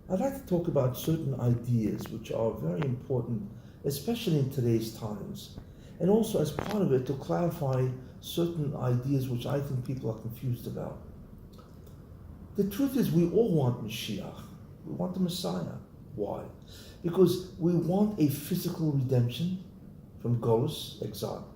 I'd like to talk about certain ideas which are very important, especially in today's times, and also as part of it to clarify certain ideas which I think people are confused about. The truth is, we all want Moshiach. We want the Messiah. Why? Because we want a physical redemption from Golus, exile.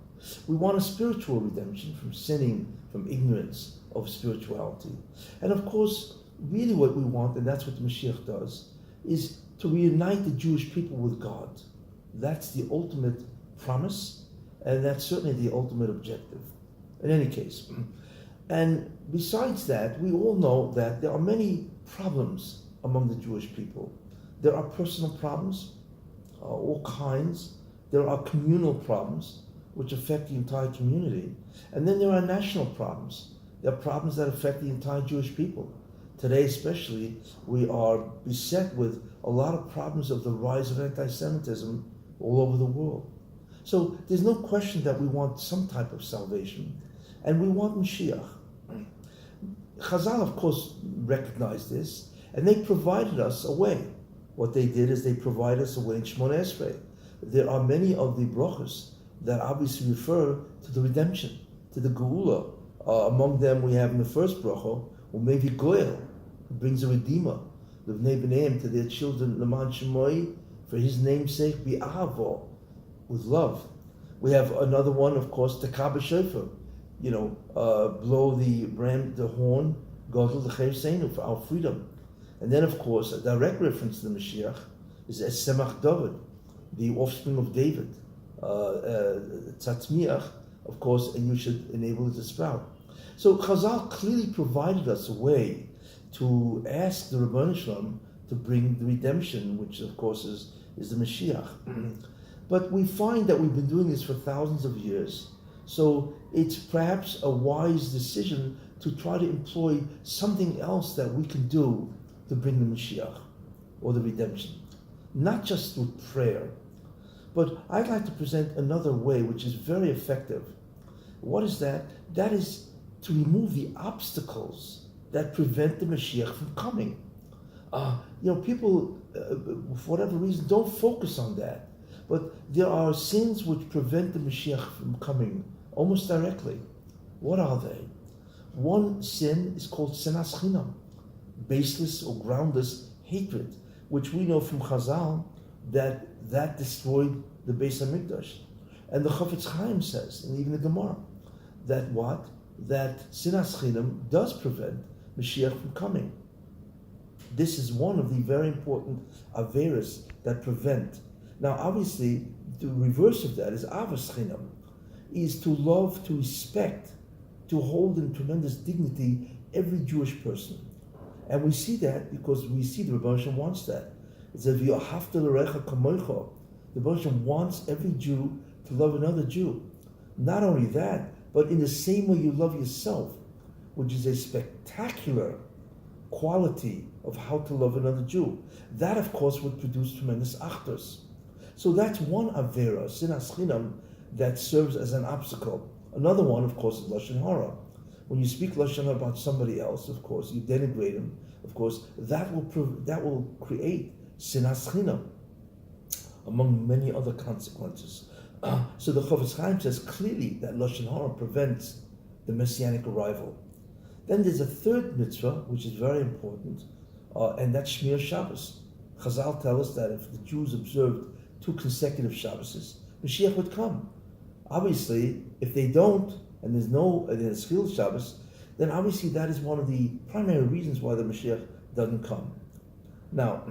We want a spiritual redemption from sinning, from ignorance of spirituality. And of course, really what we want, and that's what the Moshiach does, is to reunite the Jewish people with God. That's the ultimate promise, and that's certainly the ultimate objective. In any case. And besides that, we all know that there are many problems among the Jewish people. There are personal problems, all kinds. There are communal problems, which affect the entire community. And then there are national problems. There are problems that affect the entire Jewish people. Today especially, we are beset with a lot of problems of the rise of anti-Semitism all over the world. So there's no question that we want some type of salvation, and we want Moshiach. Chazal, of course, recognized this, and they provided us a way. What they did is they provided us a way in Shmoneh Esrei. There are many of the brachos that obviously refer to the redemption, to the Geula. Among them, we have in the first bracha, Umevi Goel, who brings a redeemer, L'vnei b'neim, to their children, L'man Shemoi, for his name's sake, B'ahavo, with love. We have another one, of course, Tekah b'shofar, blow the horn, Godel l'cheir seinu, for our freedom. And then, of course, a direct reference to the Mashiach is Semach David, the offspring of David, Tzatzmiach, of course, and you should enable it to sprout. So Chazal clearly provided us a way to ask the Rebbeinu Shalom to bring the redemption, which of course is the Mashiach. But we find that we've been doing this for thousands of years, so it's perhaps a wise decision to try to employ something else that we can do to bring the Mashiach, or the redemption. Not just through prayer, but I'd like to present another way which is very effective. What is that? That is to remove the obstacles that prevent the Mashiach from coming. People, for whatever reason, don't focus on that. But there are sins which prevent the Mashiach from coming almost directly. What are they? One sin is called sinas chinam, baseless or groundless hatred, which we know from Chazal that destroyed the Beis Hamikdash. And the Chafetz Chaim says, and even the Gemara, that sinas chinam does prevent Mashiach from coming. This is one of the very important averos that prevent. Now, obviously, the reverse of that is avos chinam, is to love, to respect, to hold in tremendous dignity every Jewish person. And we see that because we see the Rebbeinu Shalom wants that. It says, "V'ahavta l'recha kamoicha." The Rebbeinu Shalom wants every Jew to love another Jew. Not only that, but in the same way you love yourself, which is a spectacular quality of how to love another Jew. That, of course, would produce tremendous achdus. So that's one avera, sinas chinam, that serves as an obstacle. Another one, of course, is lashon hara. When you speak lashon hara about somebody else, of course, you denigrate him. Of course, that will create sinas chinam, among many other consequences. So the Chofetz Chaim says clearly that lashon hara prevents the messianic arrival. Then there's a third mitzvah, which is very important, and that's Shmir Shabbos. Chazal tell us that if the Jews observed 2 consecutive Shabboses, Mashiach would come. Obviously, if they don't, and there's Chil Shabbos, then obviously that is one of the primary reasons why the Mashiach doesn't come. Now,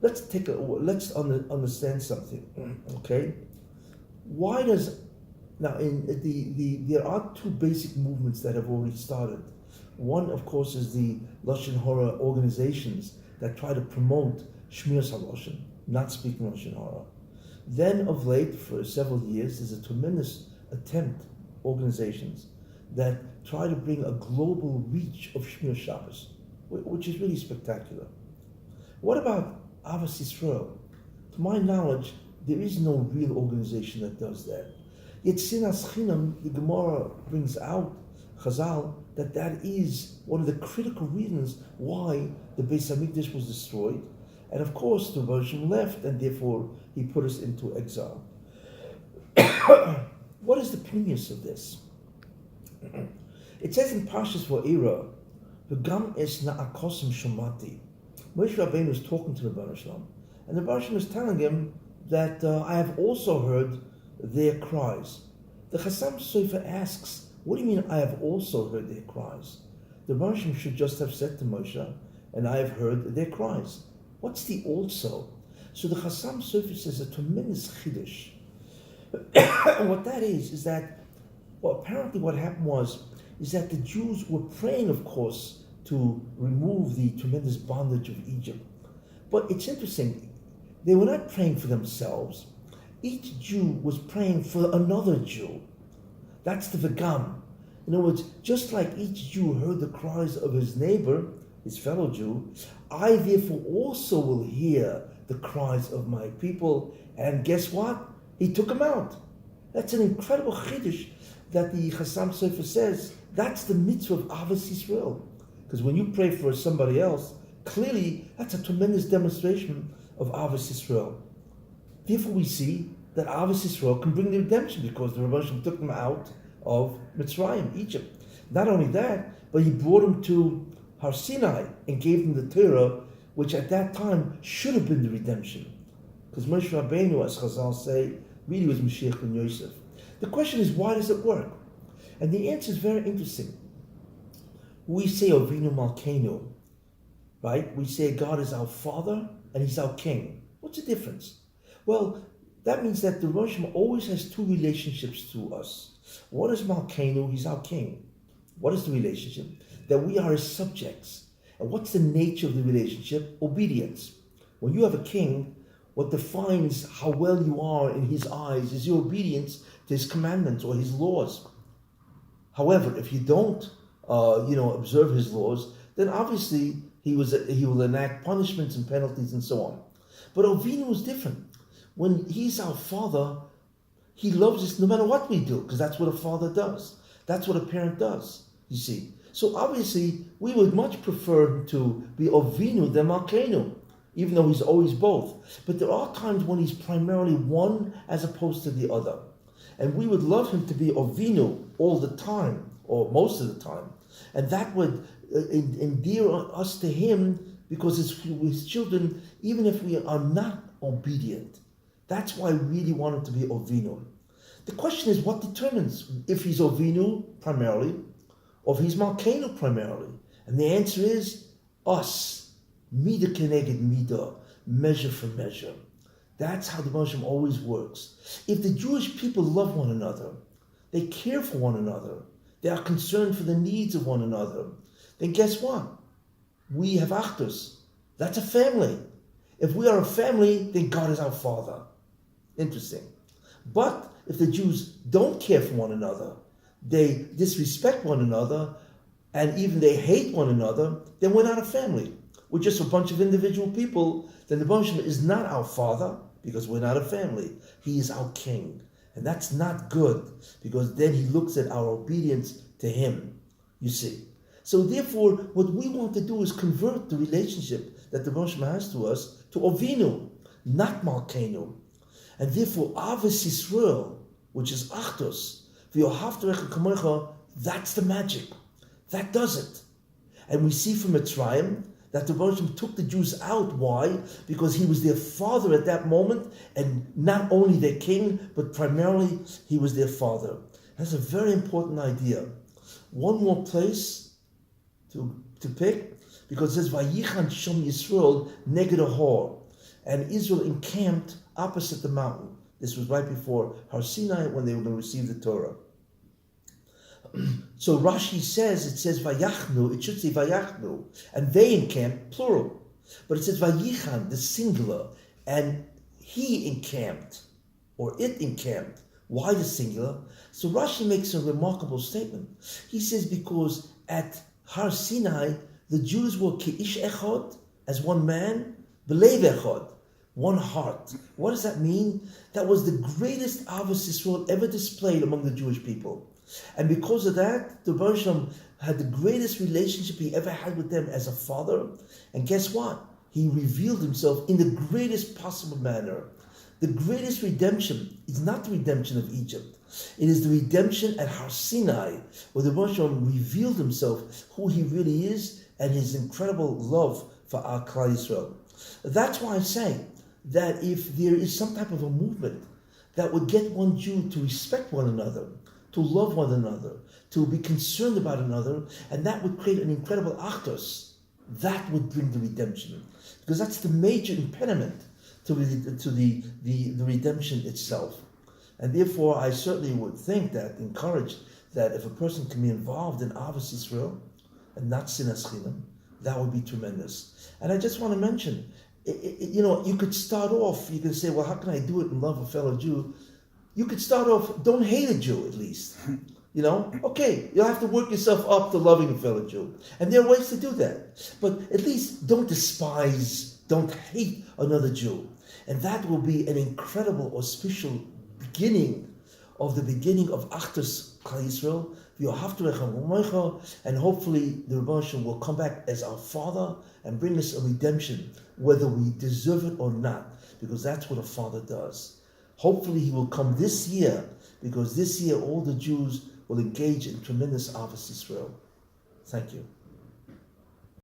let's understand something, okay? Why does there are 2 basic movements that have already started. One, of course, is the lashon hara organizations that try to promote shmiras haloshen, not speaking lashon hara. Then, of late, for several years, there's a tremendous attempt, organizations that try to bring a global reach of Shmir Shabbos, which is really spectacular. What about Avos Yisrael? To my knowledge, there is no real organization that does that. Yet sinas chinam, the Gemara brings out, Chazal that that is one of the critical reasons why the Beis Hamikdash was destroyed, and of course the Roshim left, and therefore he put us into exile. What is the pnimius of this? It says in Parshas Va'era, "V'gam es na'akosim shomati." Moshe Rabbeinu was talking to the Rebbeinu Shalom, and the Rebbeinu was telling him that I have also heard their cries. The Chassam Sofer asks, what do you mean I have also heard their cries? The Rebbeinu should just have said to Moshe, and I have heard their cries. What's the also? So the Chassam Sofer says a tremendous chiddush. And what that is that, well, apparently what happened is that the Jews were praying, of course, to remove the tremendous bondage of Egypt. But it's interesting, they were not praying for themselves. Each Jew was praying for another Jew. That's the V'gam. In other words, just like each Jew heard the cries of his neighbor, his fellow Jew, I therefore also will hear the cries of my people. And guess what? He took them out. That's an incredible chiddush that the Chassam Sofer says. That's the mitzvah of Avos Yisrael. Because when you pray for somebody else, clearly that's a tremendous demonstration of Avos Yisrael. Therefore we see that Avos Yisrael can bring the redemption because the Rebbeinu took them out of Mitzrayim, Egypt. Not only that, but he brought them to Har Sinai and gave them the Torah, which at that time should have been the redemption. Because Moshe Rabbeinu, as Chazal say, really was Moshiach ben Yosef. The question is, why does it work? And the answer is very interesting. We say Ovinu Malkeinu, right? We say God is our Father and He's our King. What's the difference? Well, that means that the Rosh Hashanah always has two relationships to us. One is Malkeinu, He's our King. What is the relationship? That we are His subjects. And what's the nature of the relationship? Obedience. When you have a king, what defines how well you are in his eyes is your obedience to his commandments or his laws. However, if you don't, observe his laws, then obviously he will enact punishments and penalties and so on. But Ovinu is different. When he's our father, he loves us no matter what we do, because that's what a father does. That's what a parent does, you see. So obviously, we would much prefer him to be Ovinu than Malkeinu, even though he's always both. But there are times when he's primarily one as opposed to the other. And we would love him to be Ovinu all the time, or most of the time. And that would endear us to him because it's his children, even if we are not obedient. That's why we really want him to be Ovinu. The question is, what determines if he's Ovinu primarily, or if he's Malkeinu primarily? And the answer is us. Midah keneged midah, measure for measure. That's how the Moshiach always works. If the Jewish people love one another, they care for one another, they are concerned for the needs of one another, then guess what? We have achdus. That's a family. If we are a family, then God is our Father. Interesting. But if the Jews don't care for one another, they disrespect one another, and even they hate one another, then we're not a family. We're just a bunch of individual people. Then the Moshiach is not our Father, because we're not a family. He is our King. And that's not good, because then he looks at our obedience to him, you see. So therefore, what we want to do is convert the relationship that the Moshiach has to us to Ovinu, not Malkeinu. And therefore, Avos Yisrael, which is Achdus, V'yohavta recha kamocha, that's the magic. That does it. And we see from Mitzrayim that the Moshiach took the Jews out. Why? Because he was their father at that moment, and not only their king, but primarily he was their father. That's a very important idea. One more place to pick, because it says, Vayichan Shom Yisrael neged Ahor, and Israel encamped opposite the mountain. This was right before Har Sinai, when they were going to receive the Torah. So Rashi says, it says Vayachnu, it should say Vayachnu, and they encamped, plural. But it says Vayichan, the singular, and he encamped, or it encamped. Why the singular? So Rashi makes a remarkable statement. He says because at Har Sinai, the Jews were Ke'ish Echad, as one man, Belev Echad, one heart. What does that mean? That was the greatest Avos Yisrael ever displayed among the Jewish people. And because of that, the Rebbe Shalom had the greatest relationship he ever had with them as a father. And guess what? He revealed himself in the greatest possible manner. The greatest redemption is not the redemption of Egypt. It is the redemption at Har Sinai, where the Rebbe Shalom revealed himself, who he really is, and his incredible love for our Klal Yisrael. That's why I say that if there is some type of a movement that would get one Jew to respect one another, to love one another, to be concerned about another, and that would create an incredible achdus, that would bring the redemption. Because that's the major impediment to the redemption itself. And therefore, I certainly would think that, encourage that if a person can be involved in Avos Yisrael and not Sinas Chinam, that would be tremendous. And I just want to mention, you could start off, you can say, well, how can I do it and love a fellow Jew? You could start off, don't hate a Jew at least. Okay, you'll have to work yourself up to loving a fellow Jew. And there are ways to do that. But at least don't despise, don't hate another Jew. And that will be an incredible, auspicious beginning of Achdus Klal Yisrael. And hopefully the Rebbe Shalom will come back as our Father and bring us a redemption, whether we deserve it or not, because that's what a father does. Hopefully he will come this year, because this year all the Jews will engage in tremendous Avos Yisrael. Thank you.